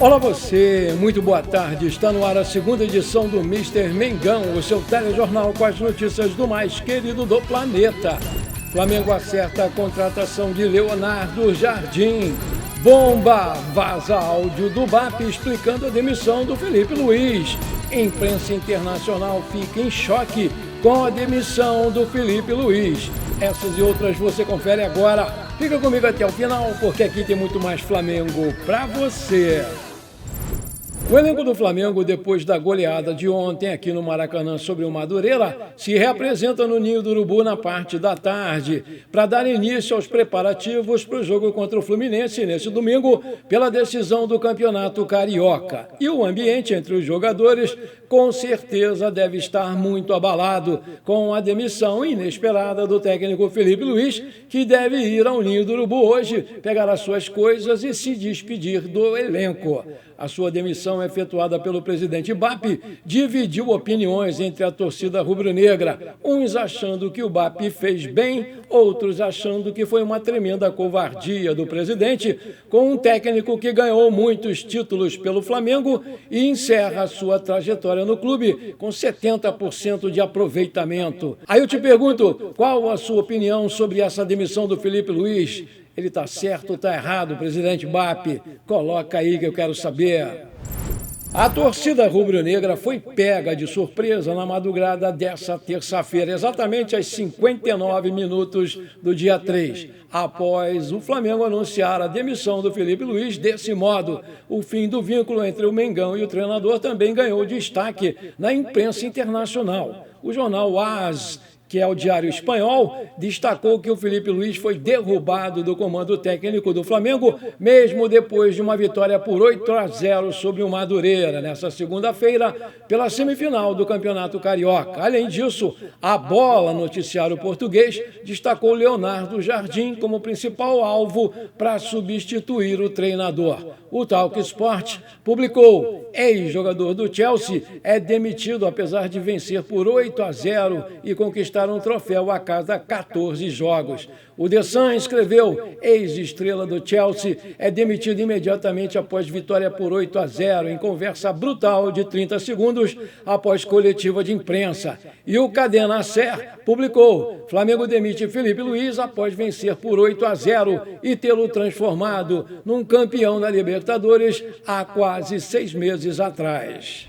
Olá você, muito boa tarde. Está no ar a segunda edição do Mister Mengão, o seu telejornal com as notícias do mais querido do planeta. Flamengo acerta a contratação de Leonardo Jardim. Bomba! Vaza áudio do BAP explicando a demissão do Felipe Luiz. Imprensa internacional fica em choque com a demissão do Felipe Luiz. Essas e outras você confere agora. Fica comigo até o final, porque aqui tem muito mais Flamengo pra você. O elenco do Flamengo, depois da goleada de ontem aqui no Maracanã sobre o Madureira, se reapresenta no Ninho do Urubu na parte da tarde para dar início aos preparativos para o jogo contra o Fluminense neste domingo pela decisão do Campeonato Carioca. E o ambiente entre os jogadores com certeza deve estar muito abalado com a demissão inesperada do técnico Felipe Luiz, que deve ir ao Ninho do Urubu hoje, pegar as suas coisas e se despedir do elenco. A sua demissão efetuada pelo presidente BAP dividiu opiniões entre a torcida rubro-negra, uns achando que o BAP fez bem, outros achando que foi uma tremenda covardia do presidente, com um técnico que ganhou muitos títulos pelo Flamengo e encerra sua trajetória no clube com 70% de aproveitamento. Aí eu te pergunto, qual a sua opinião sobre essa demissão do Felipe Luiz? Ele está certo ou está errado, presidente BAP? Coloca aí que eu quero saber. A torcida rubro-negra foi pega de surpresa na madrugada dessa terça-feira, exatamente às 59 minutos do dia 3, após o Flamengo anunciar a demissão do Felipe Luiz. Desse modo, o fim do vínculo entre o Mengão e o treinador também ganhou destaque na imprensa internacional. O jornal AS, que é o Diário Espanhol, destacou que o Felipe Luiz foi derrubado do comando técnico do Flamengo, mesmo depois de uma vitória por 8-0 sobre o Madureira, nessa segunda-feira, pela semifinal do Campeonato Carioca. Além disso, a Bola, noticiário português, destacou Leonardo Jardim como principal alvo para substituir o treinador. O Talk Sport publicou: ex-jogador do Chelsea é demitido apesar de vencer por 8-0 e conquistar um troféu a cada 14 jogos. O The Sun escreveu: ex-estrela do Chelsea é demitido imediatamente após vitória por 8-0 em conversa brutal de 30 segundos após coletiva de imprensa. E o Cadena Ser publicou: Flamengo demite Felipe Luiz após vencer por 8-0 e tê-lo transformado num campeão da Libertadores há quase 6 meses atrás.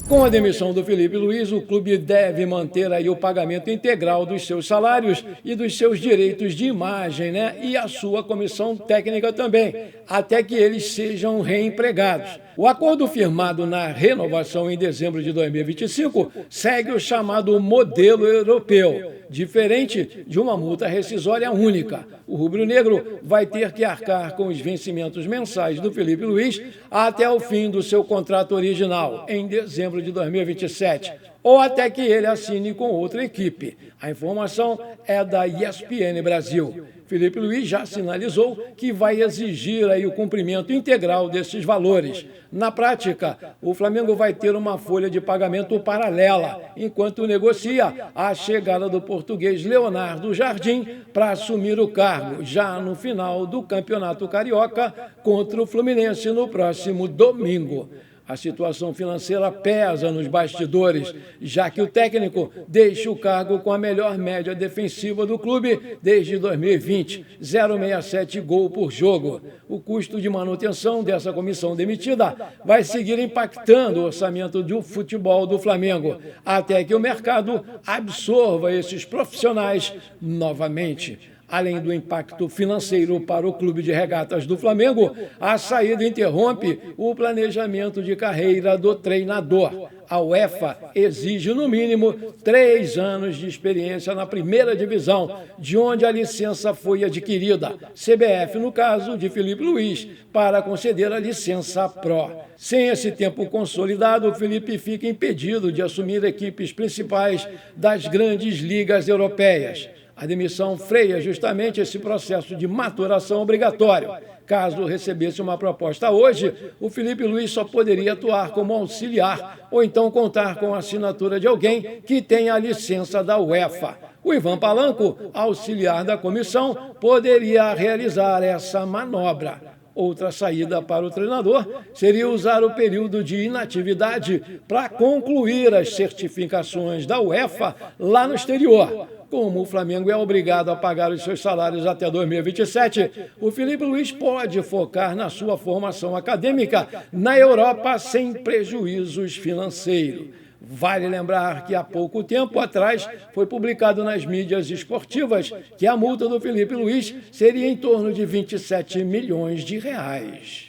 Com a demissão do Felipe Luiz, o clube deve manter aí o pagamento integral dos seus salários e dos seus direitos de imagem, e a sua comissão técnica também, até que eles sejam reempregados. O acordo firmado na renovação em dezembro de 2025 segue o chamado modelo europeu, diferente de uma multa rescisória única. O rubro-negro vai ter que arcar com os vencimentos mensais do Felipe Luiz até o fim do seu contrato original, em dezembro de 2027, ou até que ele assine com outra equipe. A informação é da ESPN Brasil. Felipe Luiz já sinalizou que vai exigir aí o cumprimento integral desses valores. Na prática, o Flamengo vai ter uma folha de pagamento paralela, enquanto negocia a chegada do português Leonardo Jardim para assumir o cargo, já no final do Campeonato Carioca contra o Fluminense no próximo domingo. A situação financeira pesa nos bastidores, já que o técnico deixa o cargo com a melhor média defensiva do clube desde 2020, 0,67 gol por jogo. O custo de manutenção dessa comissão demitida vai seguir impactando o orçamento do futebol do Flamengo, até que o mercado absorva esses profissionais novamente. Além do impacto financeiro para o Clube de Regatas do Flamengo, a saída interrompe o planejamento de carreira do treinador. A UEFA exige, no mínimo, 3 anos de experiência na primeira divisão, de onde a licença foi adquirida. CBF, no caso de Felipe Luiz, para conceder a licença Pro. Sem esse tempo consolidado, o Felipe fica impedido de assumir equipes principais das grandes ligas europeias. A demissão freia justamente esse processo de maturação obrigatório. Caso recebesse uma proposta hoje, o Felipe Luiz só poderia atuar como auxiliar ou então contar com a assinatura de alguém que tenha a licença da UEFA. O Ivan Palanco, auxiliar da comissão, poderia realizar essa manobra. Outra saída para o treinador seria usar o período de inatividade para concluir as certificações da UEFA lá no exterior. Como o Flamengo é obrigado a pagar os seus salários até 2027, o Filipe Luís pode focar na sua formação acadêmica na Europa sem prejuízos financeiros. Vale lembrar que há pouco tempo atrás foi publicado nas mídias esportivas que a multa do Filipe Luís seria em torno de 27 milhões de reais.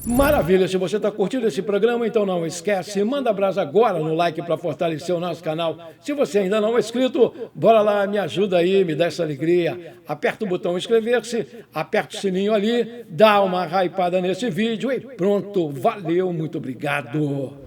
Maravilha, se você está curtindo esse programa, então não esquece, manda brasa agora no like para fortalecer o nosso canal. Se você ainda não é inscrito, bora lá, me ajuda aí, me dá essa alegria. Aperta o botão inscrever-se, aperta o sininho ali, dá uma hypada nesse vídeo e pronto, valeu, muito obrigado.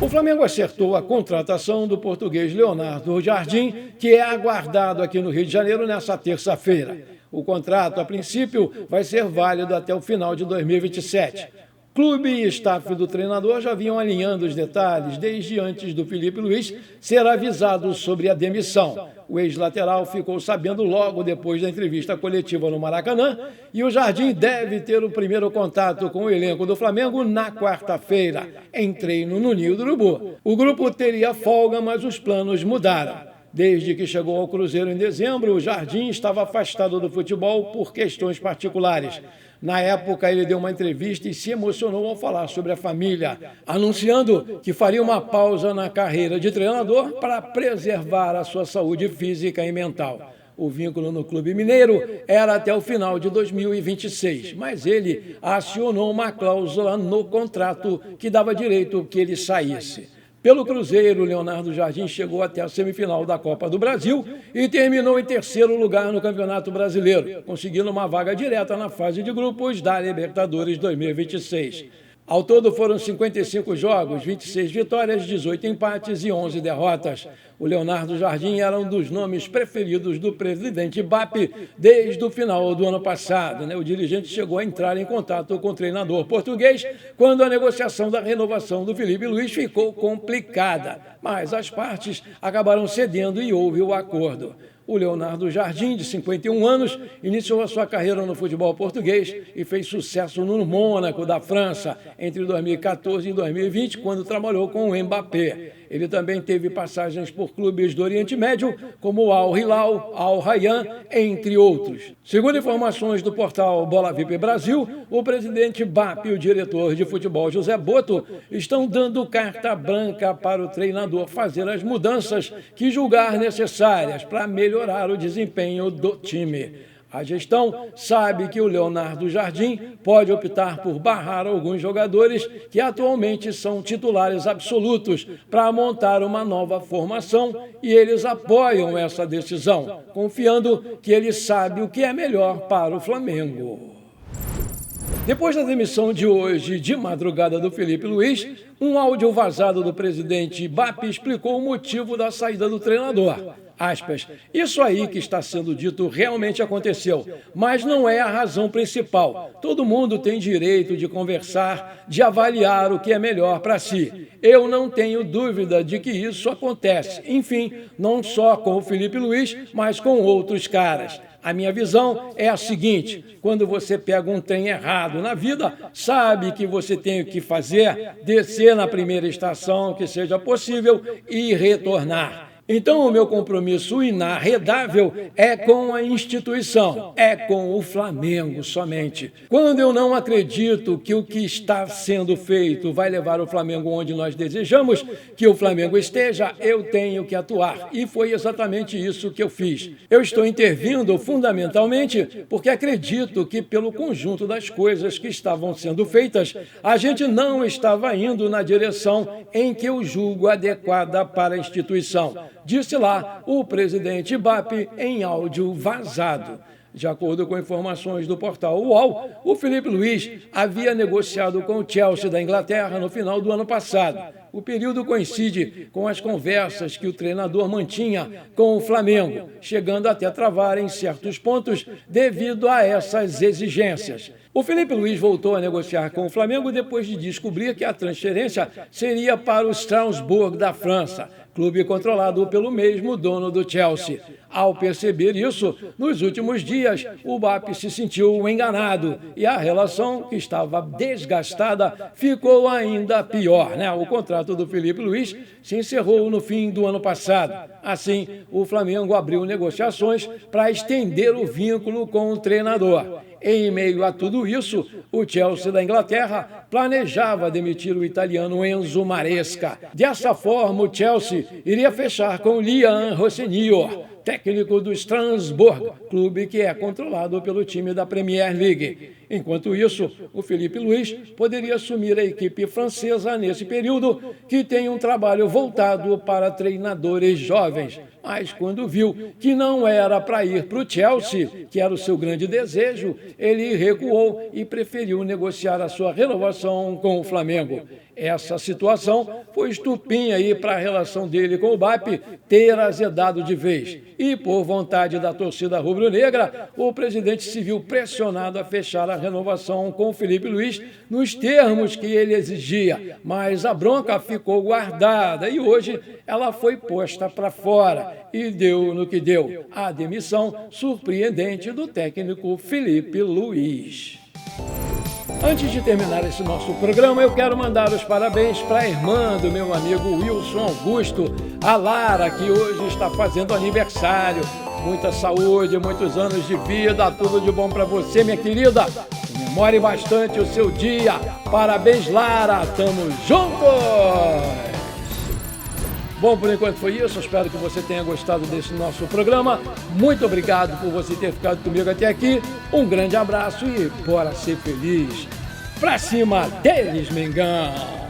O Flamengo acertou a contratação do português Leonardo Jardim, que é aguardado aqui no Rio de Janeiro nessa terça-feira. O contrato, a princípio, vai ser válido até o final de 2027. Clube e staff do treinador já vinham alinhando os detalhes desde antes do Filipe Luís ser avisado sobre a demissão. O ex-lateral ficou sabendo logo depois da entrevista coletiva no Maracanã e o Jardim deve ter o primeiro contato com o elenco do Flamengo na quarta-feira, em treino no Ninho do Urubu. O grupo teria folga, mas os planos mudaram. Desde que chegou ao Cruzeiro em dezembro, o Jardim estava afastado do futebol por questões particulares. Na época, ele deu uma entrevista e se emocionou ao falar sobre a família, anunciando que faria uma pausa na carreira de treinador para preservar a sua saúde física e mental. O vínculo no Clube Mineiro era até o final de 2026, mas ele acionou uma cláusula no contrato que dava direito que ele saísse. Pelo Cruzeiro, Leonardo Jardim chegou até a semifinal da Copa do Brasil e terminou em terceiro lugar no Campeonato Brasileiro, conseguindo uma vaga direta na fase de grupos da Libertadores 2026. Ao todo foram 55 jogos, 26 vitórias, 18 empates e 11 derrotas. O Leonardo Jardim era um dos nomes preferidos do presidente BAP desde o final do ano passado. O dirigente chegou a entrar em contato com o treinador português quando a negociação da renovação do Filipe Luís ficou complicada, mas as partes acabaram cedendo e houve o acordo. O Leonardo Jardim, de 51 anos, iniciou a sua carreira no futebol português e fez sucesso no Mônaco, da França, entre 2014 e 2020, quando trabalhou com o Mbappé. Ele também teve passagens por clubes do Oriente Médio, como o Al Hilal, Al Rayyan, entre outros. Segundo informações do portal Bola VIP Brasil, o presidente BAP e o diretor de futebol José Boto estão dando carta branca para o treinador fazer as mudanças que julgar necessárias para melhorar o desempenho do time. A gestão sabe que o Leonardo Jardim pode optar por barrar alguns jogadores que atualmente são titulares absolutos para montar uma nova formação e eles apoiam essa decisão, confiando que ele sabe o que é melhor para o Flamengo. Depois da demissão de hoje, de madrugada, do Filipe Luís, um áudio vazado do presidente BAP explicou o motivo da saída do treinador. Aspas, isso aí que está sendo dito realmente aconteceu, mas não é a razão principal. Todo mundo tem direito de conversar, de avaliar o que é melhor para si. Eu não tenho dúvida de que isso acontece. Enfim, não só com o Filipe Luís, mas com outros caras. A minha visão é a seguinte, quando você pega um trem errado na vida, sabe que você tem o que fazer, descer na primeira estação que seja possível e retornar. Então, o meu compromisso inarredável é com a instituição, é com o Flamengo somente. Quando eu não acredito que o que está sendo feito vai levar o Flamengo onde nós desejamos que o Flamengo esteja, eu tenho que atuar. E foi exatamente isso que eu fiz. Eu estou intervindo fundamentalmente porque acredito que, pelo conjunto das coisas que estavam sendo feitas, a gente não estava indo na direção em que eu julgo adequada para a instituição. Disse lá o presidente BAP em áudio vazado. De acordo com informações do portal UOL, o Filipe Luís havia negociado com o Chelsea da Inglaterra no final do ano passado. O período coincide com as conversas que o treinador mantinha com o Flamengo, chegando até a travar em certos pontos devido a essas exigências. O Filipe Luís voltou a negociar com o Flamengo depois de descobrir que a transferência seria para o Strasbourg da França, clube controlado pelo mesmo dono do Chelsea. Ao perceber isso, nos últimos dias, o BAP se sentiu enganado e a relação, que estava desgastada, ficou ainda pior, O contrato do Filipe Luís se encerrou no fim do ano passado. Assim, o Flamengo abriu negociações para estender o vínculo com o treinador. Em meio a tudo isso, o Chelsea da Inglaterra planejava demitir o italiano Enzo Maresca. Dessa forma, o Chelsea iria fechar com Liam Rossinior, técnico do Strasbourg, clube que é controlado pelo time da Premier League. Enquanto isso, o Filipe Luís poderia assumir a equipe francesa nesse período, que tem um trabalho voltado para treinadores jovens. Mas quando viu que não era para ir para o Chelsea, que era o seu grande desejo, ele recuou e preferiu negociar a sua renovação com o Flamengo. Essa situação foi estupim para a relação dele com o BAP ter azedado de vez. E, por vontade da torcida rubro-negra, o presidente se viu pressionado a fechar a renovação com o Filipe Luís nos termos que ele exigia. Mas a bronca ficou guardada e hoje ela foi posta para fora. E deu no que deu, a demissão surpreendente do técnico Filipe Luís. Antes de terminar esse nosso programa, eu quero mandar os parabéns para a irmã do meu amigo Wilson Augusto, a Lara, que hoje está fazendo aniversário. Muita saúde, muitos anos de vida, tudo de bom para você, minha querida. Comemore bastante o seu dia. Parabéns, Lara. Tamo juntos! Bom, por enquanto foi isso. Espero que você tenha gostado desse nosso programa. Muito obrigado por você ter ficado comigo até aqui. Um grande abraço e bora ser feliz. Pra cima deles, Mengão!